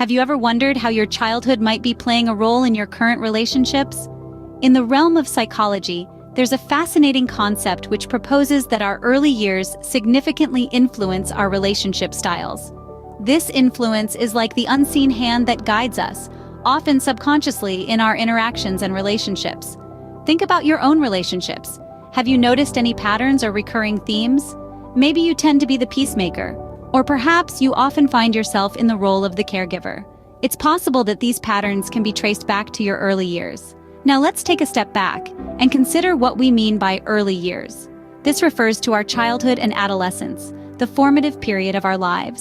Have you ever wondered how your childhood might be playing a role in your current relationships? In the realm of psychology, there's a fascinating concept which proposes that our early years significantly influence our relationship styles. This influence is like the unseen hand that guides us, often subconsciously in our interactions and relationships. Think about your own relationships. Have you noticed any patterns or recurring themes? Maybe you tend to be the peacemaker, or perhaps you often find yourself in the role of the caregiver. It's possible that these patterns can be traced back to your early years. Now let's take a step back and consider what we mean by early years. This refers to our childhood and adolescence, the formative period of our lives.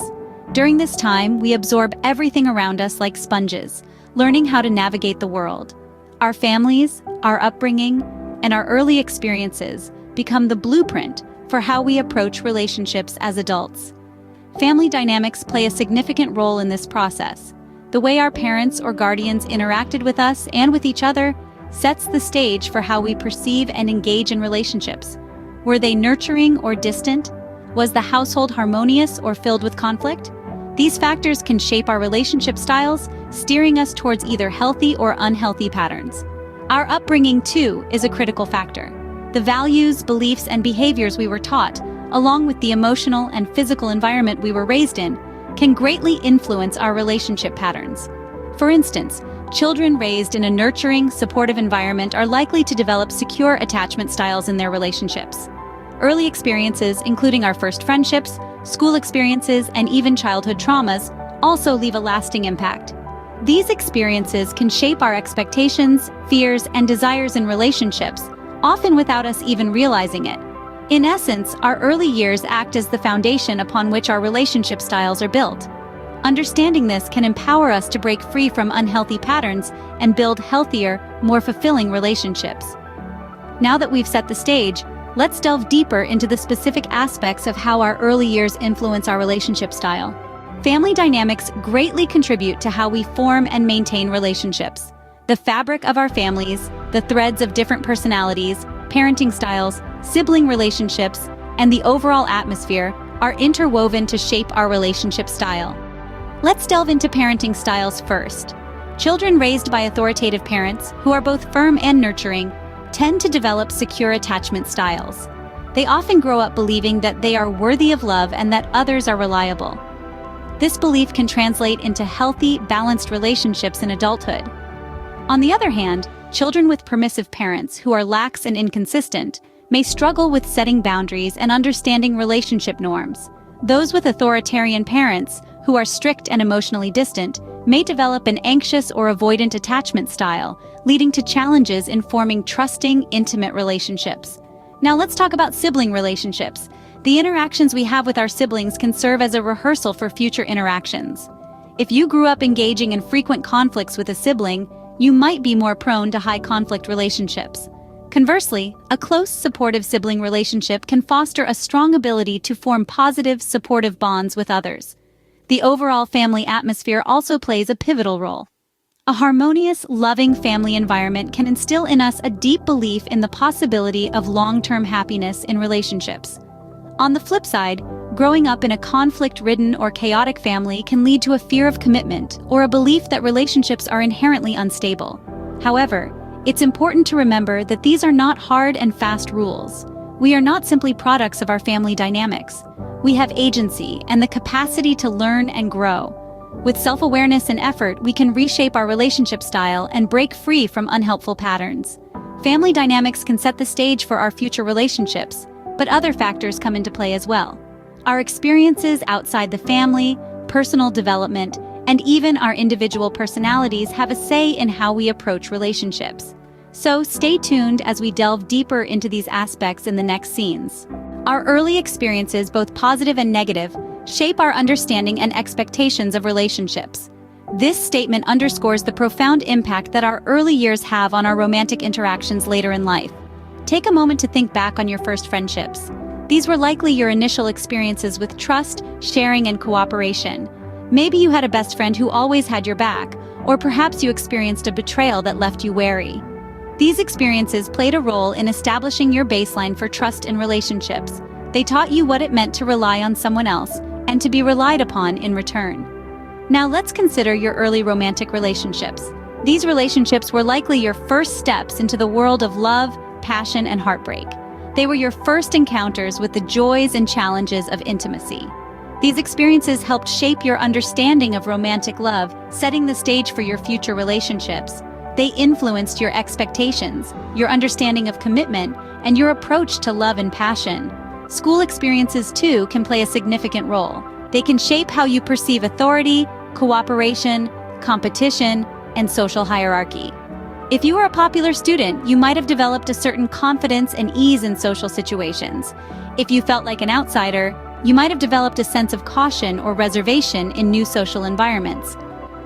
During this time, we absorb everything around us like sponges, learning how to navigate the world. Our families, our upbringing, and our early experiences become the blueprint for how we approach relationships as adults. Family dynamics play a significant role in this process. The way our parents or guardians interacted with us and with each other sets the stage for how we perceive and engage in relationships. Were they nurturing or distant? Was the household harmonious or filled with conflict? These factors can shape our relationship styles, steering us towards either healthy or unhealthy patterns. Our upbringing, too, is a critical factor. The values, beliefs, and behaviors we were taught, along with the emotional and physical environment we were raised in, can greatly influence our relationship patterns. For instance, children raised in a nurturing, supportive environment are likely to develop secure attachment styles in their relationships. Early experiences, including our first friendships, school experiences, and even childhood traumas, also leave a lasting impact. These experiences can shape our expectations, fears, and desires in relationships, often without us even realizing it. In essence, our early years act as the foundation upon which our relationship styles are built. Understanding this can empower us to break free from unhealthy patterns and build healthier, more fulfilling relationships. Now that we've set the stage, let's delve deeper into the specific aspects of how our early years influence our relationship style. Family dynamics greatly contribute to how we form and maintain relationships. The fabric of our families, the threads of different personalities, parenting styles, sibling relationships, and the overall atmosphere are interwoven to shape our relationship style. Let's delve into parenting styles first. Children raised by authoritative parents, who are both firm and nurturing, tend to develop secure attachment styles. They often grow up believing that they are worthy of love and that others are reliable. This belief can translate into healthy, balanced relationships in adulthood. On the other hand, children with permissive parents who are lax and inconsistent may struggle with setting boundaries and understanding relationship norms. Those with authoritarian parents, who are strict and emotionally distant, may develop an anxious or avoidant attachment style, leading to challenges in forming trusting, intimate relationships. Now let's talk about sibling relationships. The interactions we have with our siblings can serve as a rehearsal for future interactions. If you grew up engaging in frequent conflicts with a sibling, you might be more prone to high-conflict relationships. Conversely, a close, supportive sibling relationship can foster a strong ability to form positive, supportive bonds with others. The overall family atmosphere also plays a pivotal role. A harmonious, loving family environment can instill in us a deep belief in the possibility of long-term happiness in relationships. On the flip side, growing up in a conflict-ridden or chaotic family can lead to a fear of commitment or a belief that relationships are inherently unstable. However, it's important to remember that these are not hard and fast rules. We are not simply products of our family dynamics. We have agency and the capacity to learn and grow. With self-awareness and effort, we can reshape our relationship style and break free from unhelpful patterns. Family dynamics can set the stage for our future relationships, but other factors come into play as well. Our experiences outside the family, personal development, and even our individual personalities have a say in how we approach relationships. So stay tuned as we delve deeper into these aspects in the next scenes. Our early experiences, both positive and negative, shape our understanding and expectations of relationships. This statement underscores the profound impact that our early years have on our romantic interactions later in life. Take a moment to think back on your first friendships. These were likely your initial experiences with trust, sharing, and cooperation. Maybe you had a best friend who always had your back, or perhaps you experienced a betrayal that left you wary. These experiences played a role in establishing your baseline for trust in relationships. They taught you what it meant to rely on someone else and to be relied upon in return. Now let's consider your early romantic relationships. These relationships were likely your first steps into the world of love, passion, and heartbreak. They were your first encounters with the joys and challenges of intimacy. These experiences helped shape your understanding of romantic love, setting the stage for your future relationships. They influenced your expectations, your understanding of commitment, and your approach to love and passion. School experiences, too, can play a significant role. They can shape how you perceive authority, cooperation, competition, and social hierarchy. If you were a popular student, you might have developed a certain confidence and ease in social situations. If you felt like an outsider, you might have developed a sense of caution or reservation in new social environments.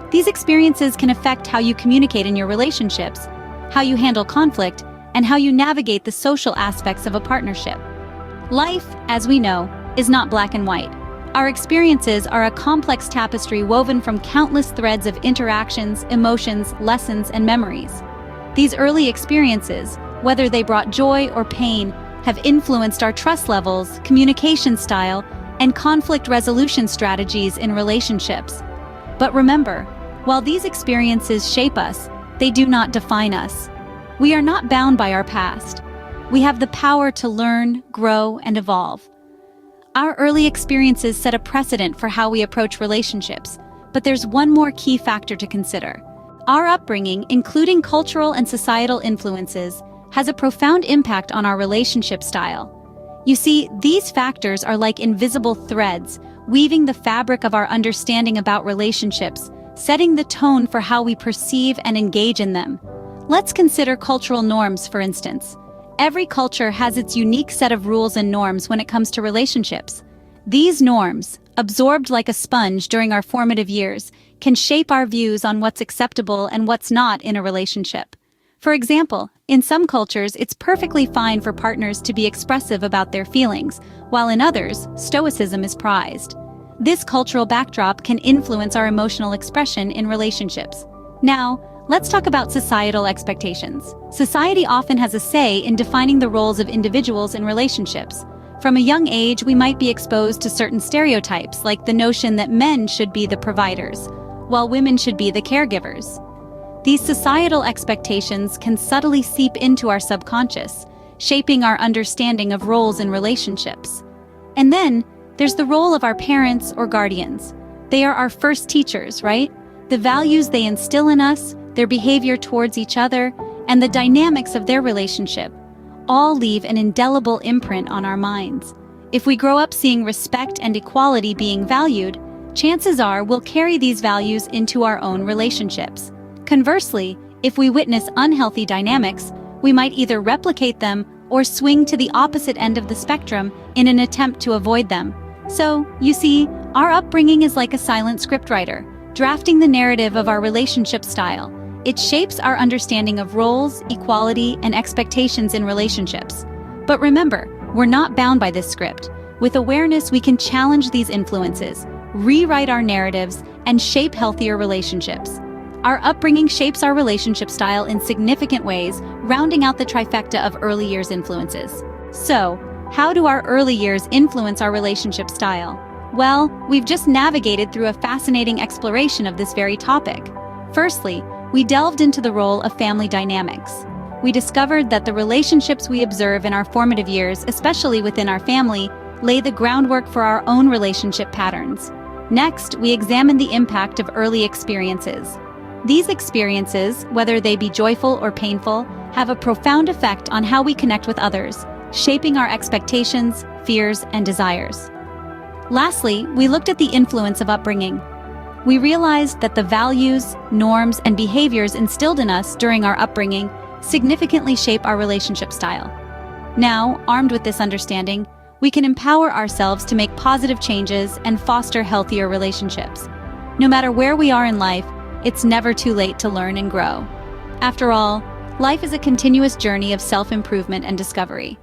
These experiences can affect how you communicate in your relationships, how you handle conflict, and how you navigate the social aspects of a partnership. Life, as we know, is not black and white. Our experiences are a complex tapestry woven from countless threads of interactions, emotions, lessons, and memories. These early experiences, whether they brought joy or pain, have influenced our trust levels, communication style, and conflict resolution strategies in relationships. But remember, while these experiences shape us, they do not define us. We are not bound by our past. We have the power to learn, grow, and evolve. Our early experiences set a precedent for how we approach relationships, but there's one more key factor to consider. Our upbringing, including cultural and societal influences, has a profound impact on our relationship style. You see, these factors are like invisible threads, weaving the fabric of our understanding about relationships, setting the tone for how we perceive and engage in them. Let's consider cultural norms, for instance. Every culture has its unique set of rules and norms when it comes to relationships. These norms, absorbed like a sponge during our formative years, can shape our views on what's acceptable and what's not in a relationship. For example, in some cultures, it's perfectly fine for partners to be expressive about their feelings, while in others, stoicism is prized. This cultural backdrop can influence our emotional expression in relationships. Now, let's talk about societal expectations. Society often has a say in defining the roles of individuals in relationships. From a young age, we might be exposed to certain stereotypes, like the notion that men should be the providers, while women should be the caregivers. These societal expectations can subtly seep into our subconscious, shaping our understanding of roles in relationships. And then, there's the role of our parents or guardians. They are our first teachers, right? The values they instill in us, their behavior towards each other, and the dynamics of their relationship all leave an indelible imprint on our minds. If we grow up seeing respect and equality being valued, chances are we'll carry these values into our own relationships. Conversely, if we witness unhealthy dynamics, we might either replicate them or swing to the opposite end of the spectrum in an attempt to avoid them. So, you see, our upbringing is like a silent scriptwriter, drafting the narrative of our relationship style. It shapes our understanding of roles, equality, and expectations in relationships. But remember, we're not bound by this script. With awareness, we can challenge these influences, rewrite our narratives, and shape healthier relationships. Our upbringing shapes our relationship style in significant ways, rounding out the trifecta of early years influences. So, how do our early years influence our relationship style? Well, we've just navigated through a fascinating exploration of this very topic. Firstly, we delved into the role of family dynamics. We discovered that the relationships we observe in our formative years, especially within our family, lay the groundwork for our own relationship patterns. Next, we examined the impact of early experiences. These experiences, whether they be joyful or painful, have a profound effect on how we connect with others, shaping our expectations, fears, and desires. Lastly, we looked at the influence of upbringing. We realized that the values, norms, and behaviors instilled in us during our upbringing significantly shape our relationship style. Now, armed with this understanding, we can empower ourselves to make positive changes and foster healthier relationships. No matter where we are in life, it's never too late to learn and grow. After all, life is a continuous journey of self-improvement and discovery.